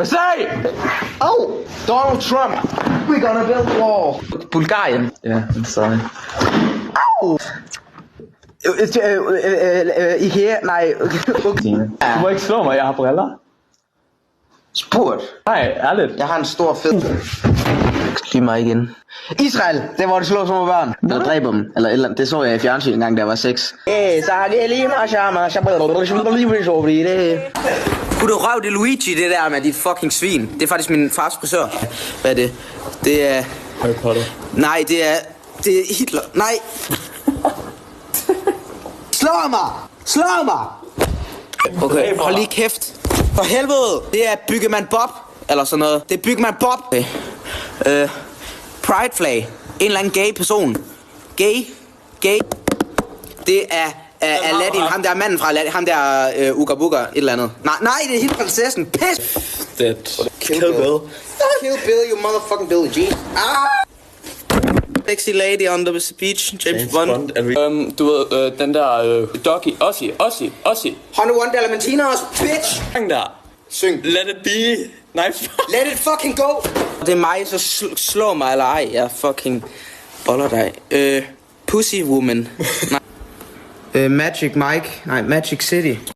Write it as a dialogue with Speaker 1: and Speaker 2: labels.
Speaker 1: USA!
Speaker 2: Oh, Donald Trump. We're gonna build a wall.
Speaker 1: Bulgarien. Ja, sorry.
Speaker 2: Au! IKEA, nej.
Speaker 1: Du må ikke slå mig, jeg har briller.
Speaker 2: Spurgt.
Speaker 1: Nej, ærligt.
Speaker 2: Jeg har en stor fed. Giv mig igen. Israel, det var det slå små børn. Eller dræber dem. Eller et eller andet. Det så jeg i fjernsyn en gang, da jeg var 6. Gud, røv, det er Luigi, det der med de fucking svin. Det er faktisk min fars frisør. Hvad er det? Det er...
Speaker 1: Harry Potter.
Speaker 2: Nej, det er Hitler. Nej. Slå mig! Okay, hold lige kæft. For helvede, det er Byggemand Bob. Eller sådan noget. Det er Byggemand Bob. Okay. Pride flag. En eller anden gay person. Gay. Det er Aladdin. Ham der manden fra Aladdin. Ham der Uga Buga. Et eller andet. Nej, det er helt prinsessen. Pis.
Speaker 1: Det.
Speaker 2: Kill Bill. Kill Bill, you motherfucking Billy G. Sexy lady on the beach. James Bond.
Speaker 1: Du ved, den der Doggy. Ossie.
Speaker 2: Honey One Dalmatinos, bitch.
Speaker 1: Sang der.
Speaker 2: Syng.
Speaker 1: Let it be. Knife.
Speaker 2: Let it fucking go. Det er mig, så slå mig eller ej. Jeg fucking boller dig. Pussy Woman. Magic Mike. Nej, Magic City.